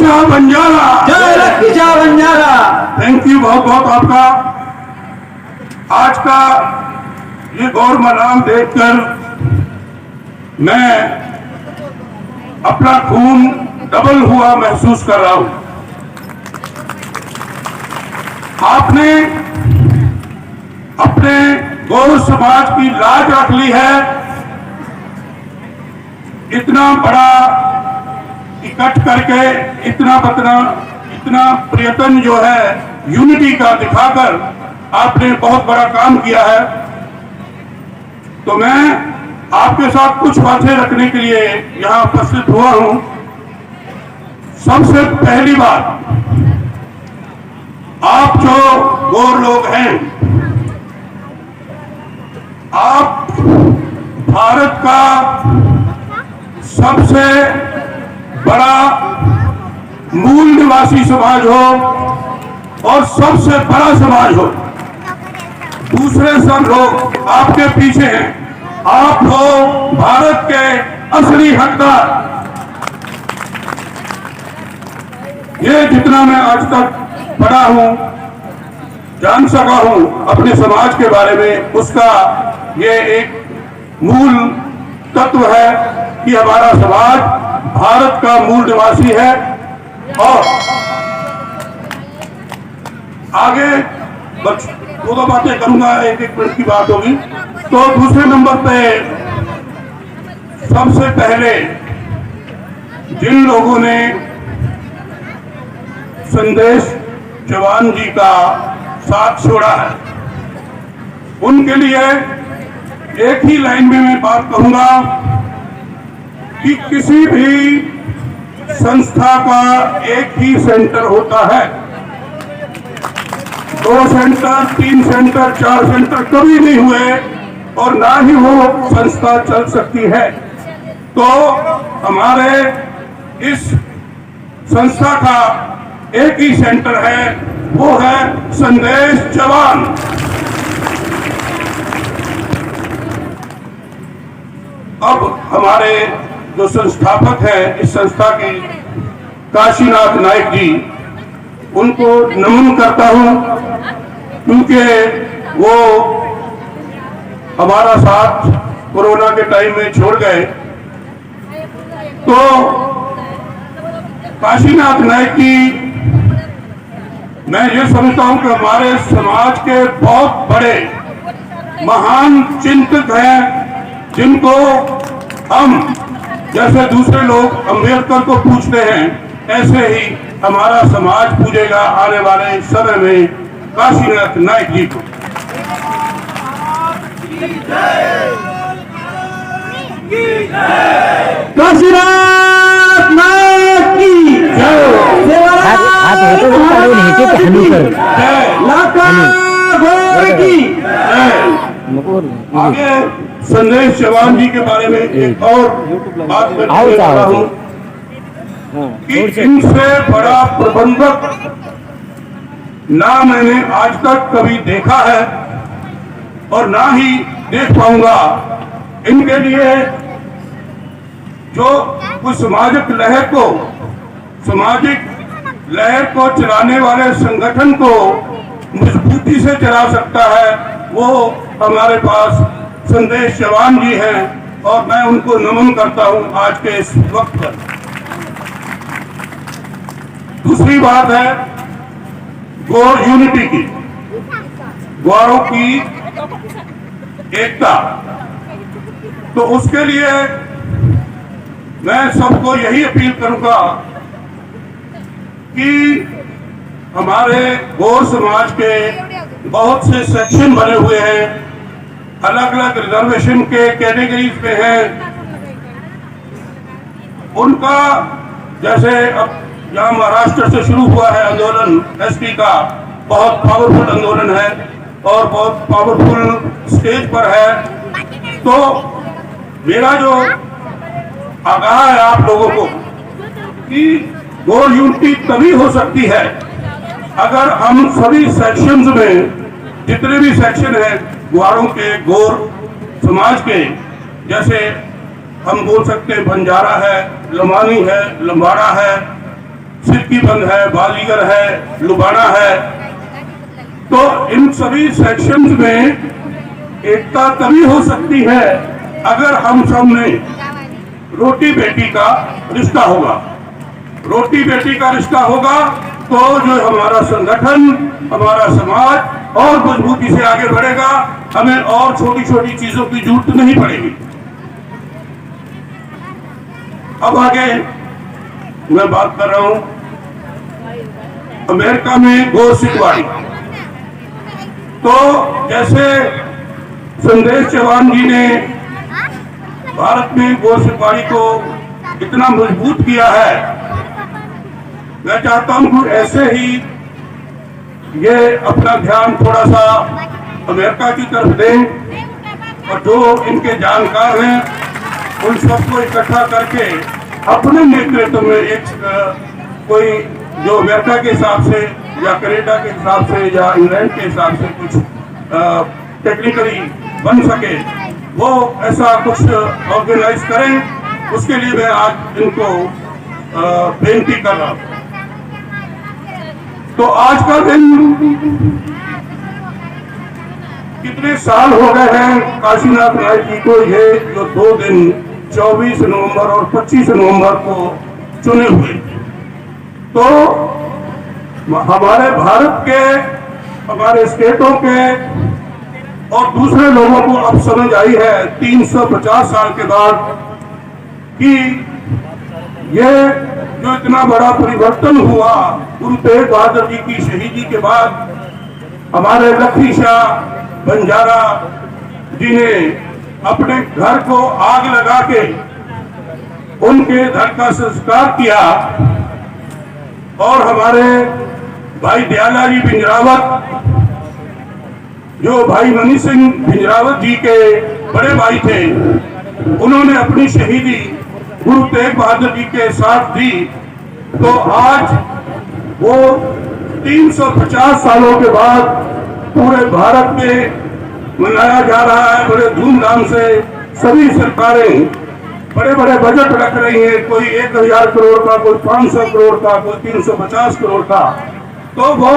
शाह बंजारा, जय लक्की Shah Banjara. Thank you बहुत बहुत आपका। आज का ये गौर मनाम देखकर मैं अपना खून डबल हुआ महसूस कर रहा हूं। आपने अपने गौर समाज की लाज रख ली है। इतना बड़ा इकट्ठ करके इतना प्रयत्न जो है यूनिटी का दिखाकर आपने बहुत बड़ा काम किया है। तो मैं आपके साथ कुछ बातें रखने के लिए यहां उपस्थित हुआ हूं। सबसे पहली बात, आप जो गौर लोग हैं, आप भारत का सबसे बड़ा मूल निवासी समाज हो और सबसे बड़ा समाज हो। दूसरे सब लोग आपके पीछे हैं। आप हो भारत के असली हकदार। ये जितना मैं आज तक पढ़ा हूं, जान सका हूं अपने समाज के बारे में, उसका ये एक मूल तत्व है कि हमारा समाज भारत का मूल निवासी है। और आगे बस दो बातें करूंगा, एक मिनट की बात होगी। तो दूसरे नंबर पे सबसे पहले जिन लोगों ने संदेश जवान जी का साथ छोड़ा है, उनके लिए एक ही लाइन में मैं बात कहूंगा कि किसी भी संस्था का एक ही सेंटर होता है। 2 सेंटर, 3 सेंटर, 4 सेंटर कभी नहीं हुए और ना ही वो संस्था चल सकती है। तो हमारे इस संस्था का एक ही सेंटर है, वो है संदेश जवान। अब हमारे जो संस्थापक हैं इस संस्था के, काशीनाथ नायक जी, उनको नमन करता हूं क्योंकि वो हमारा साथ कोरोना के टाइम में छोड़ गए। तो काशीनाथ नायक जी, मैं ये समझता हूं कि हमारे समाज के बहुत बड़े महान चिंतक हैं, जिनको हम जैसे दूसरे लोग अम्बेडकर को पूछते हैं, ऐसे ही हमारा समाज पूजेगा आने वाले समय में काशीनाथ नायक जी को। काशीनाथ नायक की आगे संदेश जवान जी के बारे में एक और बात मैं चाहता हूं कि इनसे बड़ा प्रबंधक ना मैंने आज तक कभी देखा है और ना ही देख पाऊंगा। इनके लिए जो कुछ सामाजिक लहर को चलाने वाले संगठन को मजबूती से चला सकता है, वो हमारे पास संदेश जवान जी हैं और मैं उनको नमन करता हूं आज के इस वक्त पर। दूसरी बात है गौर यूनिटी की, गौरों की एकता। तो उसके लिए मैं सबको यही अपील करूंगा कि हमारे गौर समाज के बहुत से सेक्शन बने हुए हैं, अलग अलग रिजर्वेशन के कैटेगरीज में हैं। उनका जैसे अब यहाँ महाराष्ट्र से शुरू हुआ है आंदोलन, एसटी का बहुत पावरफुल आंदोलन है और बहुत पावरफुल स्टेज पर है। तो मेरा जो आगाह है आप लोगों को कि गौर यूनिटी तभी हो सकती है अगर हम सभी सेक्शंस में, जितने भी सेक्शन हैं ग्वारों के, गौर समाज के, जैसे हम बोल सकते हैं बंजारा है, लमानी है, लंबाड़ा है, सिरकी बंद है, बाजीगर है, लुबाना है। तो इन सभी सेक्शंस में एकता तभी हो सकती है अगर हम सब में रोटी बेटी का रिश्ता होगा। रोटी बेटी का रिश्ता होगा तो जो हमारा संगठन, हमारा समाज और मजबूती से आगे बढ़ेगा। हमें और छोटी छोटी चीजों की जरूरत नहीं पड़ेगी। अब आगे मैं बात कर रहा हूं अमेरिका में गो सिखवाड़ी। तो जैसे संदेश चौहान जी ने भारत में गो सिखवाड़ी को इतना मजबूत किया है, मैं चाहता हूं कि ऐसे ही ये अपना ध्यान थोड़ा सा अमेरिका की तरफ दें और जो इनके जानकार हैं उन सबको इकट्ठा करके अपने नेतृत्व में एक कोई जो अमेरिका के हिसाब से या कनाडा के हिसाब से या इंग्लैंड के हिसाब से कुछ टेक्निकली बन सके, वो ऐसा कुछ ऑर्गेनाइज करें। उसके लिए मैं आज इनको बेनती कर रहा हूं। तो आज का दिन कितने साल हो गए हैं काशीनाथ नायक जी को ये जो 2 दिन 24 नवंबर और 25 नवंबर को चुने हुए। तो हमारे भारत के, हमारे स्टेटों के और दूसरे लोगों को अब समझ आई है 350 साल के बाद कि ये जो इतना बड़ा परिवर्तन हुआ गुरु तेग बहादुर जी की शहीदी के बाद, हमारे लखी शाह बंजारा जी ने अपने घर को आग लगा के उनके घर का संस्कार किया और हमारे भाई दयालाजी भिंजरावत जो भाई मनी सिंह भिंजरावत जी के बड़े भाई थे, उन्होंने अपनी शहीदी गुरु तेग बहादुर जी के साथ दी। तो आज वो 350 सालों के बाद पूरे भारत में मनाया जा रहा है बड़े धूमधाम से। सभी सरकारें बड़े बड़े बजट रख रही हैं, कोई 1000 करोड़ का, कोई 500 करोड़ का, कोई 350 करोड़ का। तो वो